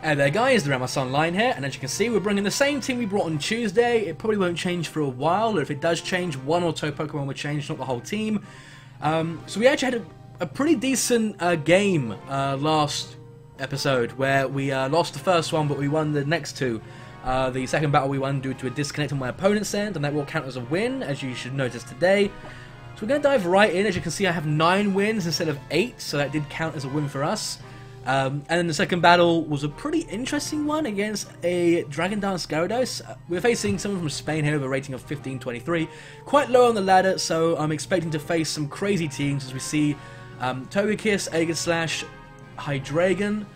Hey there guys, TheRamosOnline here, and as you can see we're bringing the same team we brought on Tuesday. It probably won't change for a while, or if it does change, one or two Pokemon will change, not the whole team. So we actually had a pretty decent game last episode, where we lost the first one but we won the next two. The second battle we won due to a disconnect on my opponent's end, and that will count as a win, as you should notice today. So we're going to dive right in. As you can see I have 9 wins instead of 8, so that did count as a win for us. And then the second battle was a pretty interesting one against a Dragon Dance Gyarados. We're facing someone from Spain here with a rating of 1523, quite low on the ladder, so I'm expecting to face some crazy teams as we see Togekiss, Aegislash, Hydreigon,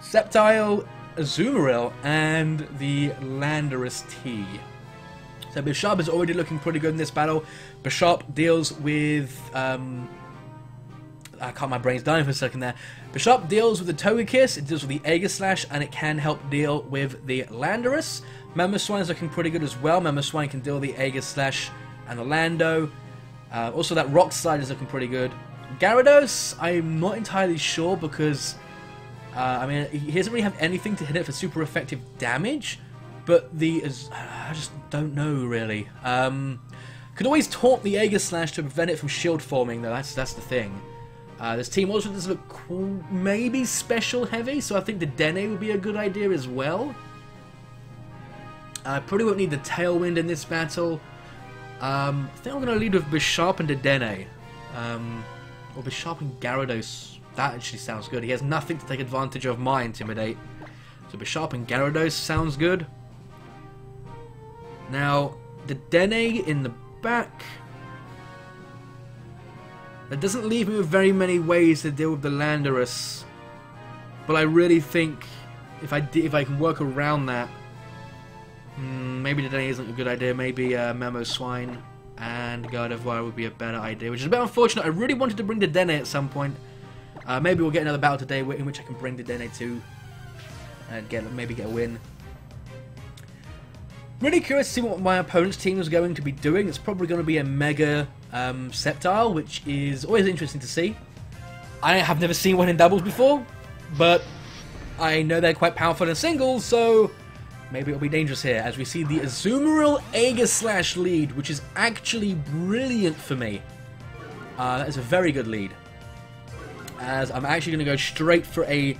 Sceptile, Azumarill, and the Landorus T. So Bishop is already looking pretty good in this battle. Bishop deals with my brain's dying for a second there. Bishop deals with the Togekiss, it deals with the Aegislash, and it can help deal with the Landorus. Mamoswine is looking pretty good as well. Mamoswine can deal with the Aegislash and the Lando. Also that Rock Slide is looking pretty good. Gyarados, I'm not entirely sure because, I mean, he doesn't really have anything to hit it for super effective damage, but I just don't know really. Could always taunt the Aegislash to prevent it from shield forming though, that's the thing. This team also does look cool, maybe special heavy, so I think the Dene would be a good idea as well. I probably won't need the Tailwind in this battle. I think I'm going to lead with Bishop and the Dene. Or Bishop and Gyarados. That actually sounds good. He has nothing to take advantage of my Intimidate. So Bishop and Gyarados sounds good. Now, the Dene in the back. That doesn't leave me with very many ways to deal with the Landorus, but I really think if I can work around that, maybe the Dene isn't a good idea. Maybe Mamoswine and Gardevoir would be a better idea, which is a bit unfortunate. I really wanted to bring the Dene at some point. Maybe we'll get another battle today in which I can bring the Dene to and maybe get a win. Really curious to see what my opponent's team is going to be doing. It's probably going to be a Mega Sceptile, which is always interesting to see. I have never seen one in doubles before, but I know they're quite powerful in singles, so maybe it'll be dangerous here, as we see the Azumarill Aegislash lead, which is actually brilliant for me. That is a very good lead, as I'm actually going to go straight for a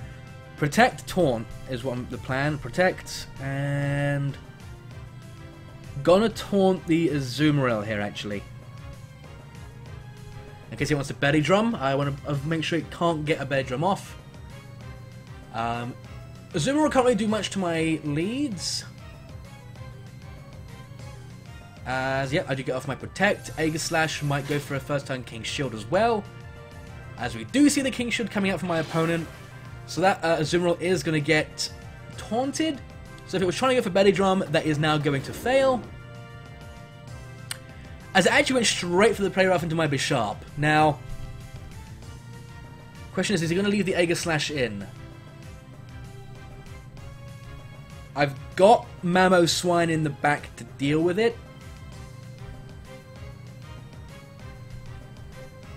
Protect Taunt, is what the plan. Protect, and gonna taunt the Azumarill here, actually. In case he wants a Belly Drum, I want to make sure it can't get a Belly Drum off. Azumarill can't really do much to my leads. As, yeah, I do get off my Protect. Aegislash might go for a first turn King Shield as well. As we do see the King Shield coming out from my opponent. So that Azumarill is going to get taunted. So if it was trying to go for Belly Drum, that is now going to fail. As it actually went straight for the Play Rough into my Bishop. Now, question is he going to leave the Aegislash in? I've got Mamoswine in the back to deal with it.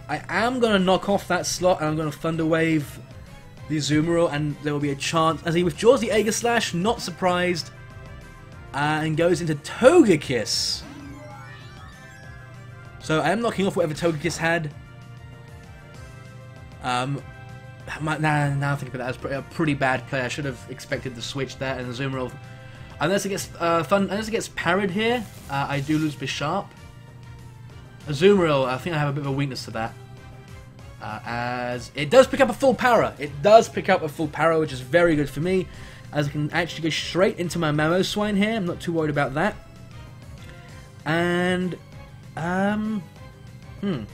I am going to knock off that slot, and I'm going to Thunder Wave the Azumarill, and there will be a chance as he withdraws the Aegislash, not surprised, and goes into Togekiss. So I am knocking off whatever Togekiss had. Now I think about that, that was a pretty bad play. I should have expected the switch there, and Azumarill, unless it gets parried here, I do lose Bishop. Azumarill, I think I have a bit of a weakness to that. As it does pick up a full para. It does pick up a full para, which is very good for me, as I can actually go straight into my Mamoswine here. I'm not too worried about that. And I'm going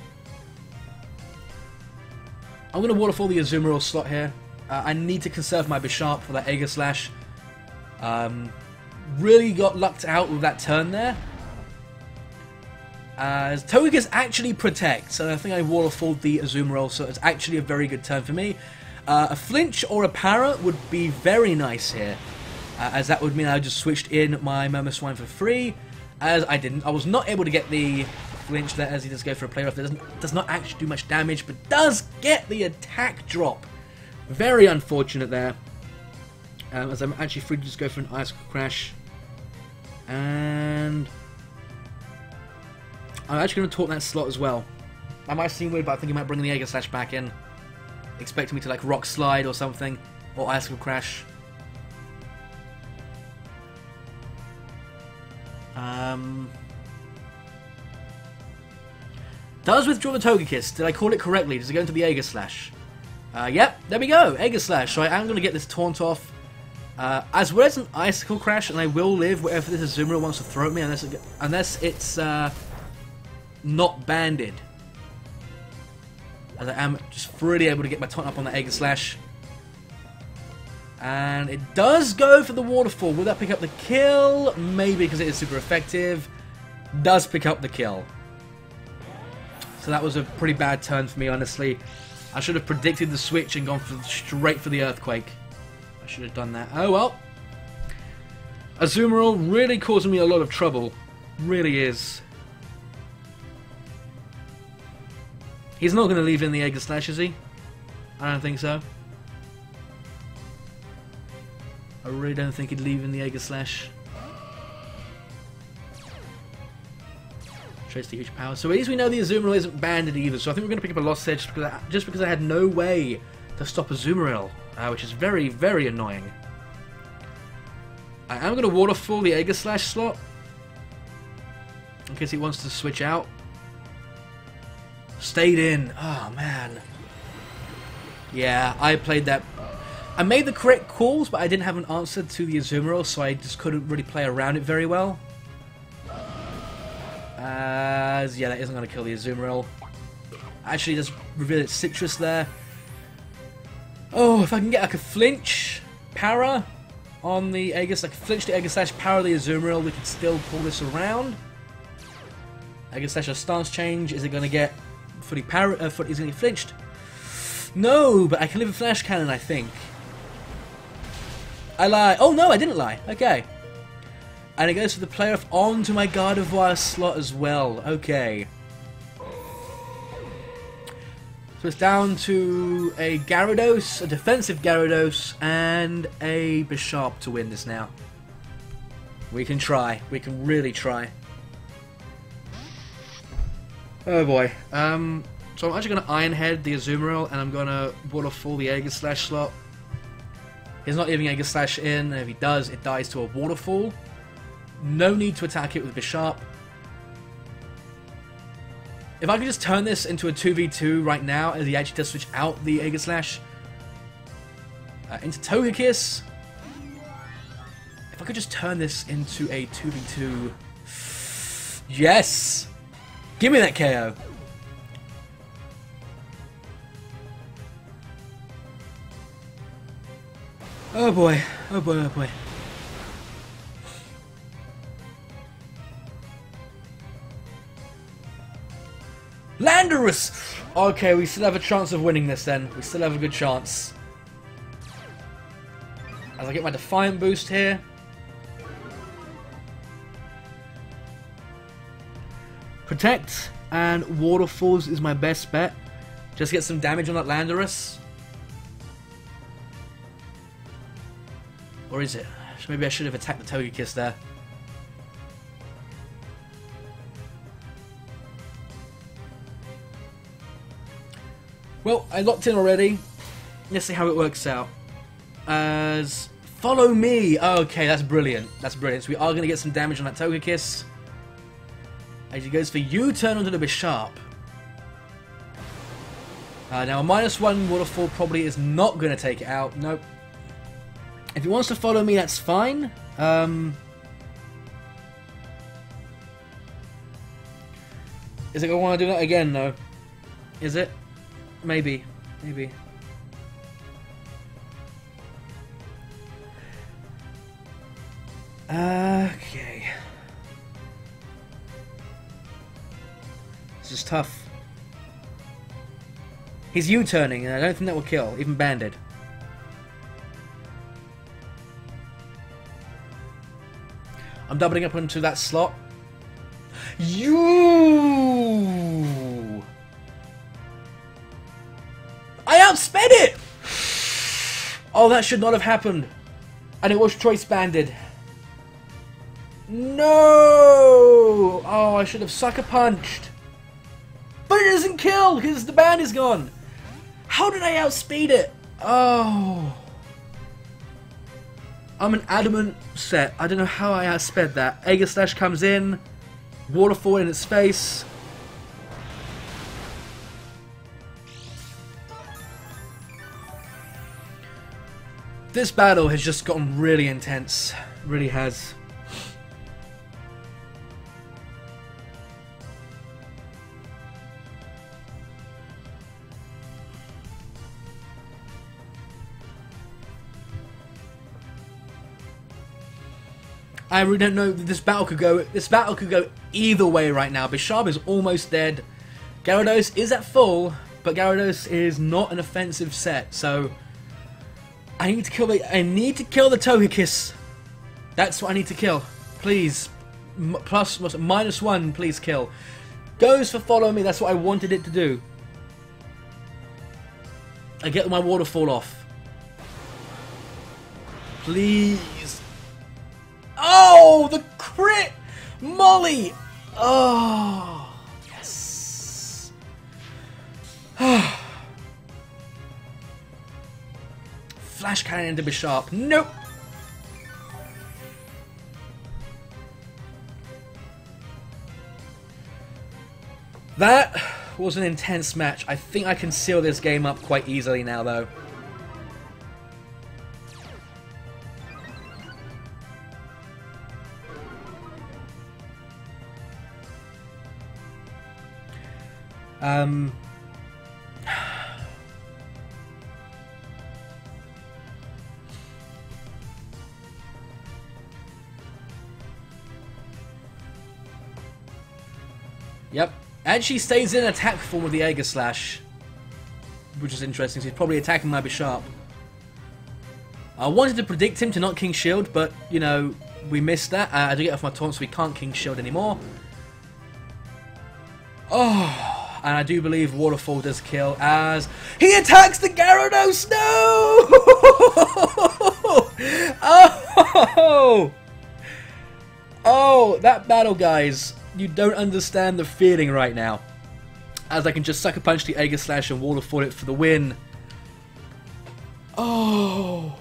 to Waterfall the Azumarill slot here. I need to conserve my Bishop for that Aegislash. Really got lucked out with that turn there. As Togekiss actually protects, and I think I Waterfalled the Azumarill, so it's actually a very good turn for me. A flinch or a para would be very nice here, as that would mean I just switched in my Mamoswine for free, as I was not able to get the flinch there, as he does go for a play rough. That does not actually do much damage, but does get the attack drop. Very unfortunate there. as I'm actually free to just go for an Icicle Crash. And I'm actually going to taunt that slot as well. That might seem weird, but I think he might bring the Aegis Slash back in, expecting me to like Rock Slide or something, or Icicle Crash. Does withdraw the Togekiss. Did I call it correctly? Does it go into the Aegis Slash? Yep, there we go, Aegis Slash. So I am going to get this taunt off, as well as an Icicle Crash, and I will live wherever this Azumarill wants to throw at me, unless it's not banded. As I am just freely able to get my taunt up on the Aegis Slash. And it does go for the Waterfall. Will that pick up the kill? Maybe, because it is super effective. Does pick up the kill. So that was a pretty bad turn for me, honestly. I should have predicted the switch and gone straight for the Earthquake. I should have done that. Oh well. Azumarill really causing me a lot of trouble. Really is. He's not going to leave in the Aegis Slash, is he? I don't think so. I really don't think he'd leave in the Aegis Slash. Trace the huge power. So at least we know the Azumarill isn't banded either. So I think we're going to pick up a Lost Edge just because I had no way to stop Azumarill, which is very, very annoying. I am going to Waterfall the Aegis Slash slot in case he wants to switch out. Stayed in. Oh man. Yeah, I played that. I made the correct calls, but I didn't have an answer to the Azumarill, so I just couldn't really play around it very well. Yeah, that isn't going to kill the Azumarill. Actually, just reveal its Citrus there. Oh, if I can get like a flinch para on the Aegis, like flinch the Aegis Slash, para the Azumarill, we can still pull this around. Aegis Slash, a stance change. Is it going to get fully para? Is it going to get flinched? No, but I can live a Flash Cannon, I think. I lie. Oh no, I didn't lie. Okay. And it goes for the player off onto my Gardevoir slot as well. Okay. So it's down to a Gyarados, a defensive Gyarados, and a Bisharp to win this now. We can try. We can really try. Oh boy. So I'm actually going to Iron Head the Azumarill, and I'm going to Waterfall the Aegis Slash slot. He's not leaving Aegis Slash in, and if he does, it dies to a Waterfall. No need to attack it with Bisharp. If I could just turn this into a 2v2 right now, as he actually does switch out the Aegis Slash into Togekiss. If I could just turn this into a 2v2. Yes! Give me that KO! Oh boy, oh boy, oh boy. Landorus! Okay, we still have a chance of winning this then. We still have a good chance. As I get my Defiant boost here. Protect and Waterfalls is my best bet. Just get some damage on that Landorus. Or is it? Maybe I should have attacked the Togekiss there. Well, I locked in already. Let's see how it works out. As follow me. Okay, that's brilliant. That's brilliant. So we are going to get some damage on that Togekiss. As he goes for U-turn onto the Bisharp. Now a -1 Waterfall probably is not going to take it out. Nope. If he wants to follow me, that's fine. Is it going to want to do that again, though? Is it? Maybe. Maybe. Okay. This is tough. He's U-turning, and I don't think that will kill, even banded. I'm doubling up into that slot. You! I outsped it! Oh, that should not have happened. And it was choice banded. No! Oh, I should have sucker punched. But it doesn't kill because the band is gone. How did I outspeed it? Oh. I'm an adamant set. I don't know how I outsped that. Aegis Slash comes in. Waterfall in its face. This battle has just gotten really intense. Really has. I really don't know. This battle could go either way right now. Bishop is almost dead. Gyarados is at full, but Gyarados is not an offensive set, so I need to kill the Togekiss. That's what I need to kill. Please. -1, please kill. Goes for follow me, that's what I wanted it to do. I get my waterfall off. Please. Oh, the crit! Molly! Oh, yes. Flash cannon into Bishop. Nope. That was an intense match. I think I can seal this game up quite easily now, though. Yep. And she stays in attack form with the Aegis Slash, which is interesting. So he's probably attacking my Bishop. I wanted to predict him to not King Shield, but, you know, we missed that. I do get off my taunt, so we can't King Shield anymore. Oh, and I do believe Waterfall does kill as he attacks the Gyarados. No! Oh! Oh, that battle, guys. You don't understand the feeling right now. As I can just sucker punch the Aegis Slash and Waterfall it for the win. Oh!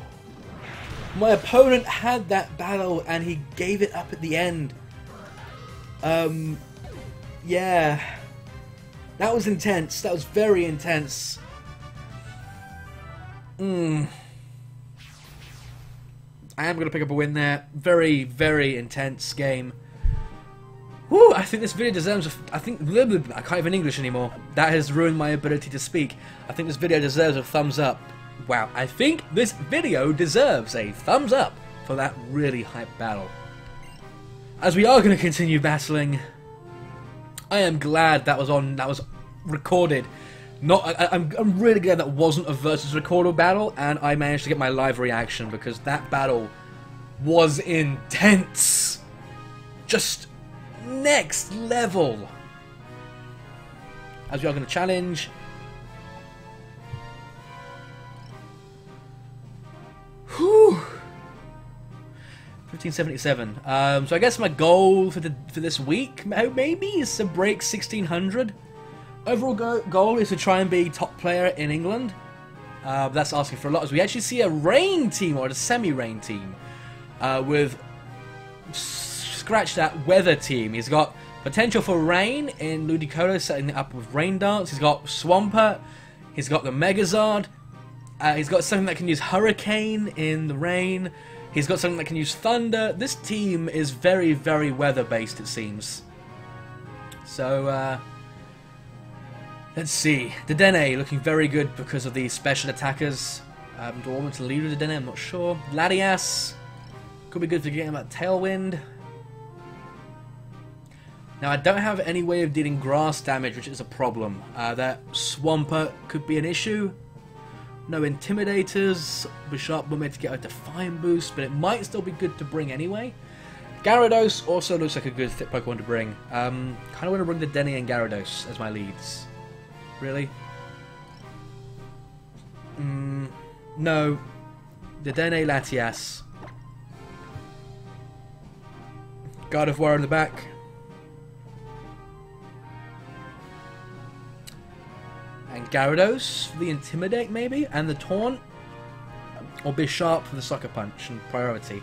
My opponent had that battle and he gave it up at the end. Yeah. That was intense. That was very intense. I am going to pick up a win there. Very, very intense game. Whew, I think this video deserves I can't even English anymore. That has ruined my ability to speak. I think this video deserves a thumbs up. Wow, I think this video deserves a thumbs up for that really hype battle. As we are going to continue battling, I am glad that was recorded. I'm really glad that wasn't a versus recorded battle, and I managed to get my live reaction because that battle was intense. Just next level. As we are going to challenge. Whew. 1577. So I guess my goal for this week maybe is to break 1600. Overall goal is to try and be top player in England. That's asking for a lot, as we actually see a rain team or a semi-rain team with scratch that weather team. He's got potential for rain in Ludicolo, setting it up with rain dance. He's got Swampert. He's got the Megazord. He's got something that can use Hurricane in the rain. He's got something that can use Thunder. This team is very, very weather-based, it seems. So, let's see. Dedenne looking very good because of the special attackers. Do I want to lead with Dedenne? I'm not sure. Latias could be good for getting that Tailwind. Now, I don't have any way of dealing grass damage, which is a problem. That Swampert could be an issue. No Intimidators. Bishop will make to get a Defiant boost, but it might still be good to bring anyway. Gyarados also looks like a good Pokemon to bring. Kind of want to bring the Dedenne and Gyarados as my leads. Really? No. Dedenne, Latias. God of War in the back. And Gyarados for the Intimidate, maybe? And the Taunt? Or Bisharp for the Sucker Punch and priority.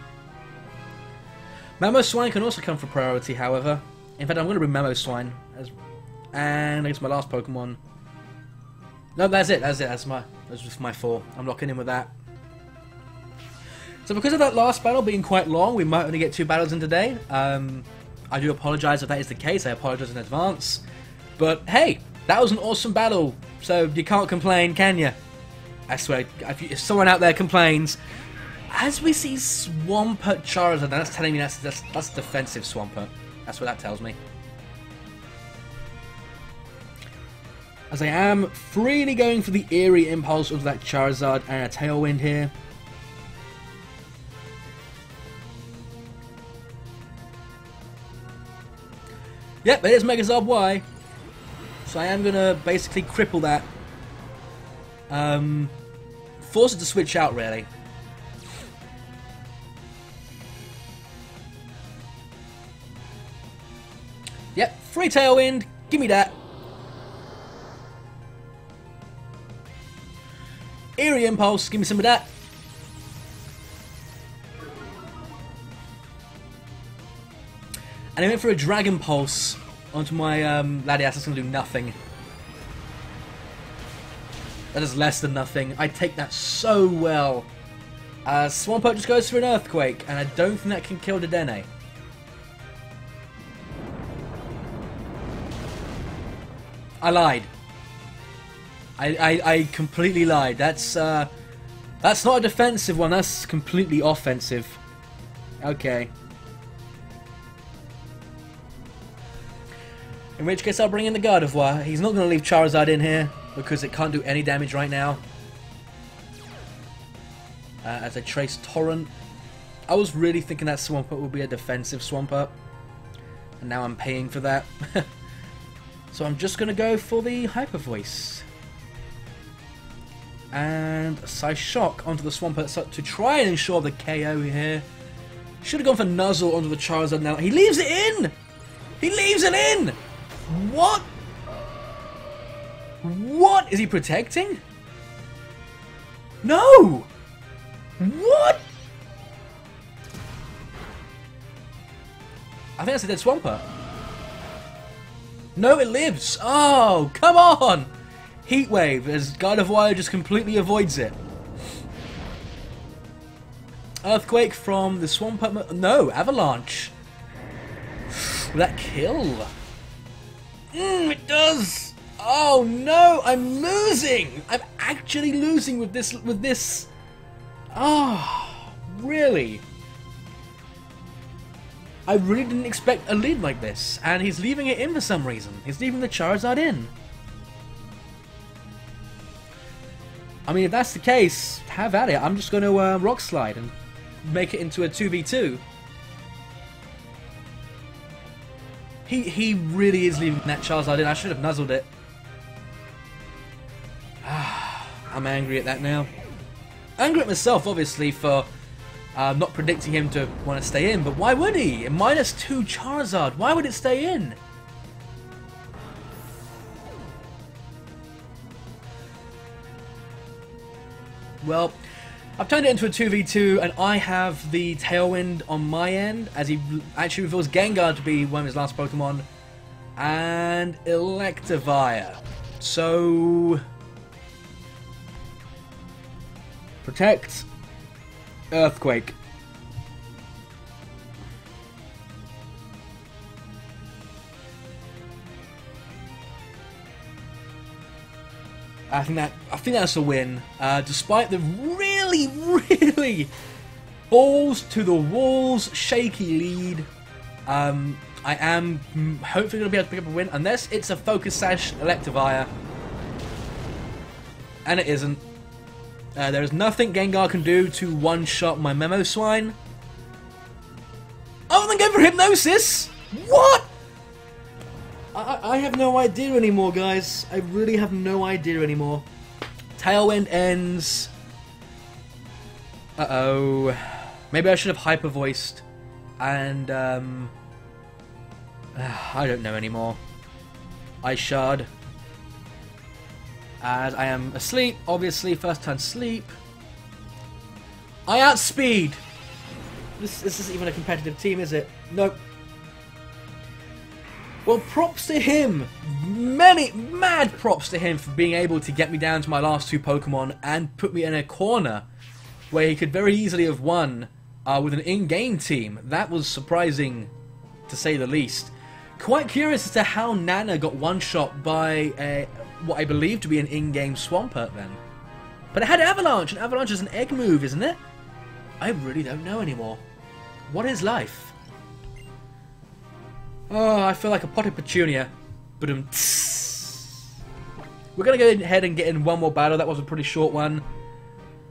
Mamoswine can also come for priority, however. In fact, I'm going to bring Mamoswine. And I guess my last Pokemon. No, that's it. That's just my 4. I'm locking in with that. So because of that last battle being quite long, we might only get 2 battles in today. I do apologise if that is the case. I apologise in advance. But hey, that was an awesome battle. So you can't complain, can you? I swear, if someone out there complains, as we see Swampert Charizard, that's telling me that's defensive Swampert. That's what that tells me. As I am freely going for the Eerie Impulse of that Charizard and a Tailwind here. Yep, it is Megazord Y. So I am going to basically cripple that. Force it to switch out, really. Yep, free Tailwind. Give me that. Eerie Impulse. Give me some of that. And I went for a Dragon Pulse onto my Latias. That's going to do nothing. That is less than nothing. I take that so well. Swampert just goes for an Earthquake, and I don't think that can kill Dedenne. I lied. I completely lied. That's not a defensive one. That's completely offensive. Okay. In which case I'll bring in the Gardevoir. He's not going to leave Charizard in here because it can't do any damage right now. As I trace Torrent. I was really thinking that Swampert would be a defensive Swampert. And now I'm paying for that. So I'm just going to go for the Hyper Voice. And Psyshock onto the Swampert to try and ensure the KO here. Should have gone for Nuzzle onto the Charizard now. He leaves it in! He leaves it in! What? What? Is he protecting? No! What? I think that's a dead Swampert. No, it lives! Oh, come on! Heat Wave as Gardevoir just completely avoids it. Earthquake from the Swampert. No, Avalanche. Will that kill? It does! Oh no, I'm losing! I'm actually losing with this. Oh, really? I really didn't expect a lead like this, and he's leaving it in for some reason. He's leaving the Charizard in. I mean, if that's the case, have at it. I'm just going to Rock Slide and make it into a 2v2. He really is leaving that Charizard in. I should have nuzzled it. I'm angry at that now. Angry at myself, obviously, for not predicting him to want to stay in. But why would he? -2 Charizard. Why would it stay in? Well, I've turned it into a 2v2, and I have the Tailwind on my end, as he actually reveals Gengar to be one of his last Pokemon, and Electivire. So, Protect, Earthquake. I think that's a win. Despite the really balls to the walls shaky lead, I am hopefully going to be able to pick up a win, unless it's a Focus Sash Electivire, and it isn't. There is nothing Gengar can do to one-shot my Mamoswine. Oh, then go for Hypnosis. What? I have no idea anymore, guys. I really have no idea anymore. Tailwind ends. Uh-oh. Maybe I should have Hyper Voiced and I don't know anymore. Ice Shard. As I am asleep, obviously, first turn sleep. I outspeed! This isn't even a competitive team, is it? Nope. Well, props to him! Mad props to him for being able to get me down to my last 2 Pokemon and put me in a corner where he could very easily have won with an in-game team. That was surprising, to say the least. Quite curious as to how Nana got one-shot by what I believe to be an in-game Swampert then. But it had Avalanche, and Avalanche is an egg move, isn't it? I really don't know anymore. What is life? Oh, I feel like a potted petunia. But we're going to go ahead and get in one more battle. That was a pretty short one.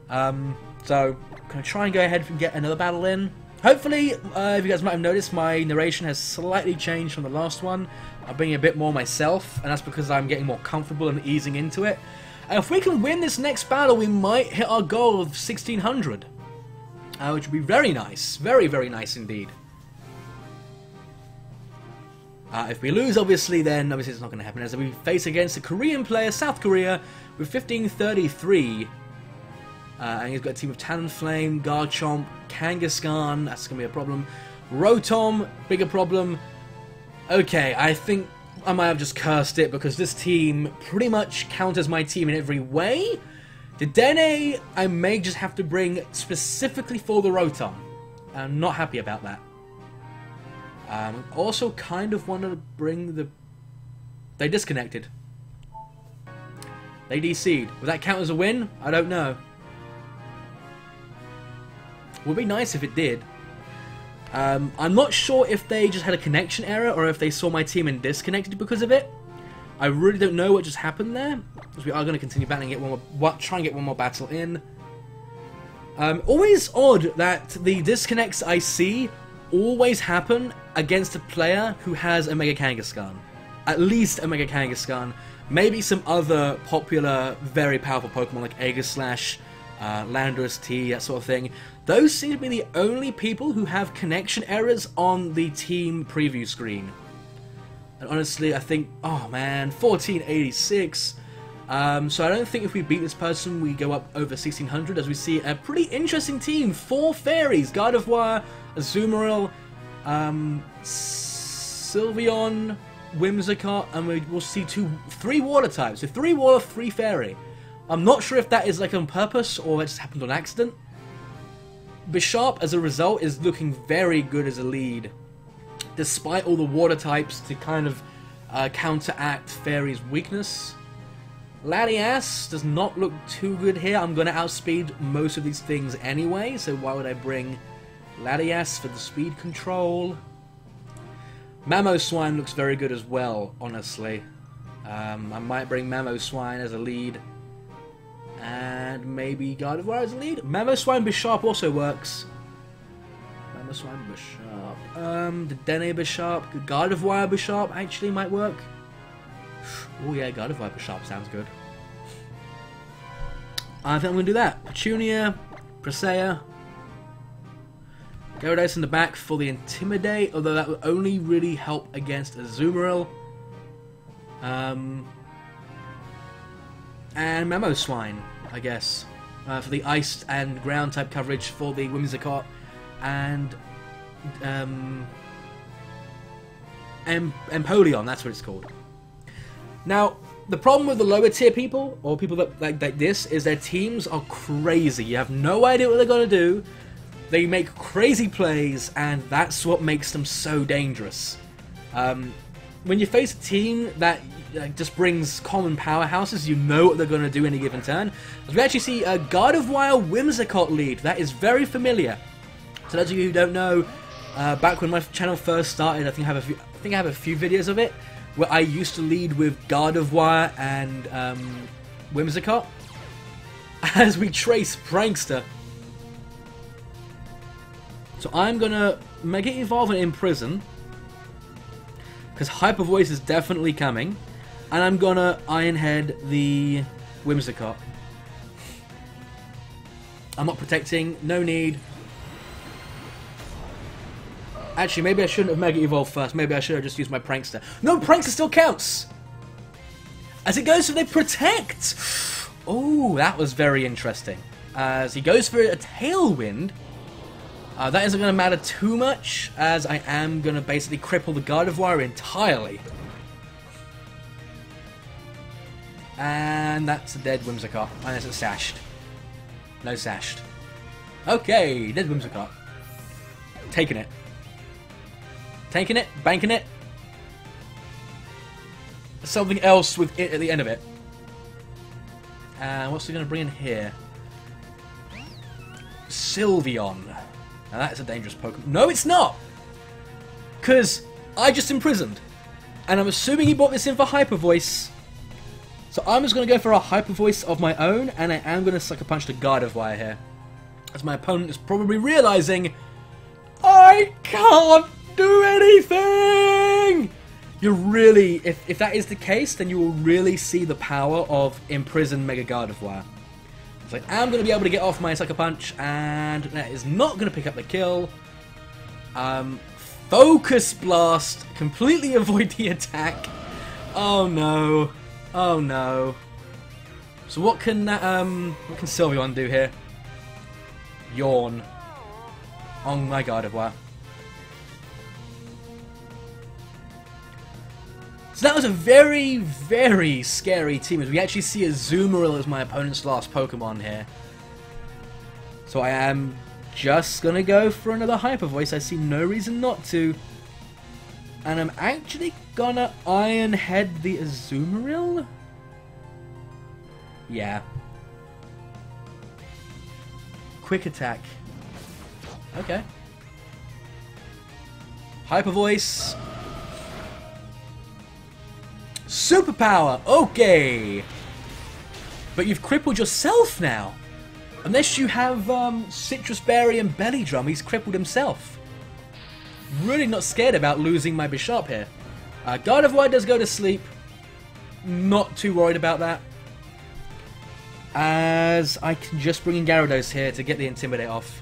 So, I'm going to try and go ahead and get another battle in. Hopefully, if you guys might have noticed, my narration has slightly changed from the last one. I'm being a bit more myself, and that's because I'm getting more comfortable and easing into it. And if we can win this next battle, we might hit our goal of 1600. Which would be very nice. Very, very nice indeed. If we lose, obviously, then obviously it's not going to happen. As we face against a Korean player, South Korea, with 1533. And he's got a team of Talonflame, Garchomp, Kangaskhan, that's going to be a problem. Rotom, bigger problem. Okay, I think I might have just cursed it because this team pretty much counters my team in every way. The Dene, I may just have to bring specifically for the Rotom. I'm not happy about that. Also kind of wanted to bring the... They disconnected. They DC'd. Would that count as a win? I don't know. Would be nice if it did. I'm not sure if they just had a connection error or if they saw my team and disconnected because of it. I really don't know what just happened there. Because we are going to continue battling, get one more, try and get one more battle in. Always odd that the disconnects I see always happen against a player who has a Mega Kangaskhan. At least a Mega Kangaskhan. Maybe some other popular, very powerful Pokemon like Aegislash, Landorus T, that sort of thing. Those seem to be the only people who have connection errors on the team preview screen. And honestly, I think, oh man, 1486. So I don't think if we beat this person, we go up over 1600, as we see a pretty interesting team. 4 fairies, Gardevoir, Azumarill, Sylveon, Whimsicott, and we'll see 3 water types. So 3 water, 3 fairy. I'm not sure if that is like on purpose or it just happened on accident. Bisharp, as a result, is looking very good as a lead, despite all the water types to kind of counteract Fairy's weakness. Latias does not look too good here. I'm going to outspeed most of these things anyway, so why would I bring Latias for the speed control? Mamoswine looks very good as well, honestly. I might bring Mamoswine as a lead. And maybe Gardevoir as a lead. Mamoswine Bisharp also works. Mamoswine Bisharp. The Dene Bisharp. Gardevoir Bisharp actually might work. Oh yeah, Gardevoir Bisharp sounds good. I think I'm going to do that. Petunia, Presea. Gyarados in the back for the Intimidate, although that would only really help against Azumarill. And Mamoswine, I guess, for the Ice and Ground type coverage for the Whimsicott. And Empoleon, that's what it's called. Now, the problem with the lower tier people, or people that like this, is their teams are crazy. You have no idea what they're going to do. They make crazy plays, and that's what makes them so dangerous. When you face a team that just brings common powerhouses, you know what they're going to do any given turn. As we actually see a Gardevoir Whimsicott lead. That is very familiar. So those of you who don't know, back when my channel first started, I think I have a few videos of it, where I used to lead with Gardevoir and Whimsicott as we trace Prankster. So I'm gonna make it evolve and imprison, because Hyper Voice is definitely coming, and I'm gonna Iron Head the Whimsicott. I'm not protecting, no need. Actually, maybe I shouldn't have Mega Evolved first. Maybe I should have just used my Prankster. No, Prankster still counts! As it goes for the Protect! Oh, that was very interesting. As he goes for a Tailwind, that isn't going to matter too much, as I am going to basically cripple the Gardevoir entirely. And that's a dead Whimsicott. Unless it's sashed. No sashed. Okay, dead Whimsicott. Taking it. Taking it, banking it. Something else with it at the end of it. And what's he going to bring in here? Sylveon. Now that's a dangerous Pokemon. No, it's not! Because I just imprisoned. And I'm assuming he brought this in for Hyper Voice. So I'm just going to go for a Hyper Voice of my own, and I am going to Sucker Punch the Gardevoir here. As my opponent is probably realizing, I can't do anything! You really, if that is the case, then you will really see the power of Imprisoned Mega Gardevoir. So I am going to be able to get off my Sucker Punch, and that is not going to pick up the kill. Focus Blast, completely avoid the attack. Oh no. Oh no. So what can Sylveon do here? Yawn. Oh my Gardevoir. So that was a very, very scary team, as we actually see a Azumarill as my opponent's last Pokemon here. So I am just gonna go for another Hyper Voice. I see no reason not to. And I'm actually gonna Iron Head the Azumarill? Yeah. Quick attack. Okay. Hyper Voice. Superpower! Okay! But you've crippled yourself now! Unless you have Citrus Berry and Belly Drum, he's crippled himself. Really not scared about losing my Bisharp here. Gardevoir does go to sleep. Not too worried about that. As I can just bring in Gyarados here to get the Intimidate off.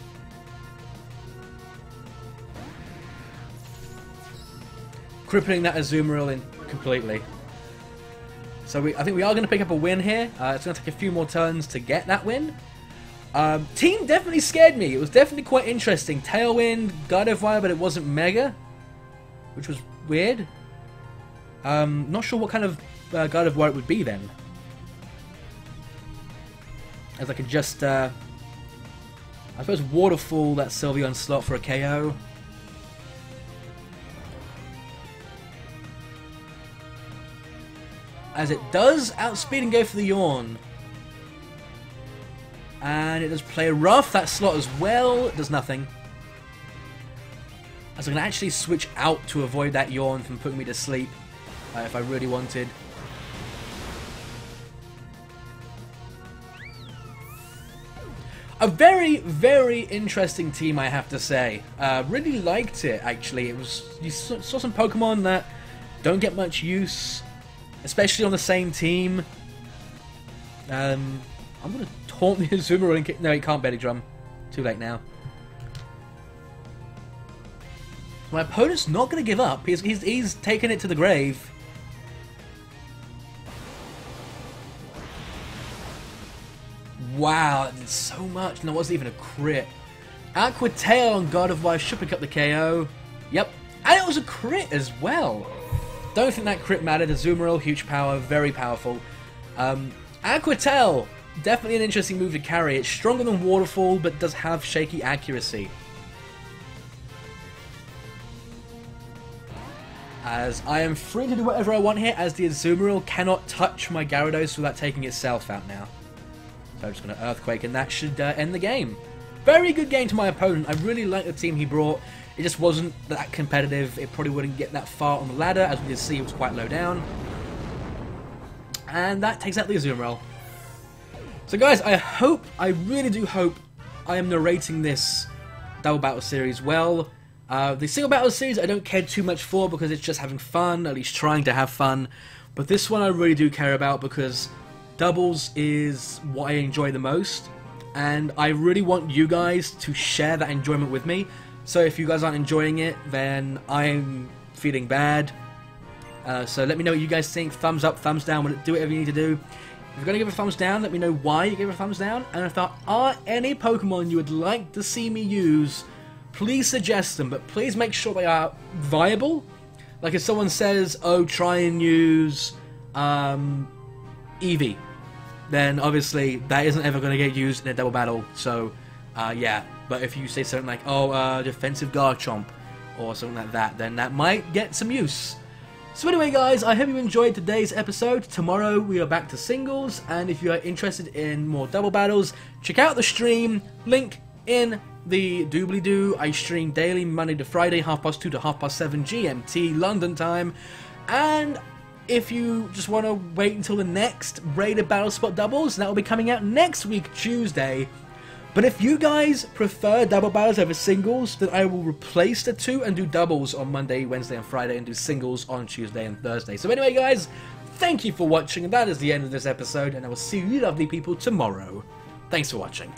Crippling that Azumarill in completely. So I think we are going to pick up a win here. It's going to take a few more turns to get that win. Team definitely scared me. It was definitely quite interesting. Tailwind, Gardevoir, but it wasn't Mega, which was weird. Not sure what kind of Gardevoir it would be then. As I could just, I suppose, Waterfall that Sylveon slot for a KO. As it does outspeed and go for the Yawn. And it does play rough, that slot as well. It does nothing. As I can actually switch out to avoid that Yawn from putting me to sleep. If I really wanted. A very, very interesting team, I have to say. Really liked it, actually. It was, you saw some Pokemon that don't get much use. Especially on the same team. I'm going to taunt the Azumarill and kick... No, he can't Belly Drum. Too late now. My opponent's not going to give up. He's taken it to the grave. Wow, that did so much. And that wasn't even a crit. Aqua Tail on Gardevoir should pick up the KO. Yep. And it was a crit as well. Don't think that crit mattered. Azumarill, huge power, very powerful. Aqua Tail, definitely an interesting move to carry. It's stronger than Waterfall, but does have shaky accuracy. As I am free to do whatever I want here, as the Azumarill cannot touch my Gyarados without taking itself out now. So I'm just going to Earthquake, and that should end the game. Very good game to my opponent. I really like the team he brought. It just wasn't that competitive. It probably wouldn't get that far on the ladder. As we can see, it was quite low down. And that takes out the Azumarill. So guys, I really do hope I am narrating this double battle series well. The single battle series I don't care too much for because it's just having fun, at least trying to have fun. But this one I really do care about because doubles is what I enjoy the most. and I really want you guys to share that enjoyment with me. So if you guys aren't enjoying it, then I'm feeling bad. So let me know what you guys think. Thumbs up, thumbs down, do whatever you need to do. If you're going to give a thumbs down, let me know why you gave a thumbs down. And if there are any Pokemon you would like to see me use, please suggest them, but please make sure they are viable. Like if someone says, oh, try and use Eevee, then obviously that isn't ever going to get used in a double battle. So, yeah. But if you say something like, oh, defensive Garchomp, or something like that, then that might get some use. So anyway guys, I hope you enjoyed today's episode. Tomorrow we are back to singles, and if you are interested in more double battles, check out the stream, link in the doobly-doo. I stream daily, Monday to Friday, 2:30 to 7:30 GMT London time. And if you just want to wait until the next Rated Battle Spot doubles, that will be coming out next week, Tuesday. But if you guys prefer double battles over singles, then I will replace the two and do doubles on Monday, Wednesday, and Friday, and do singles on Tuesday and Thursday. So anyway, guys, thank you for watching, and that is the end of this episode, and I will see you lovely people tomorrow. Thanks for watching.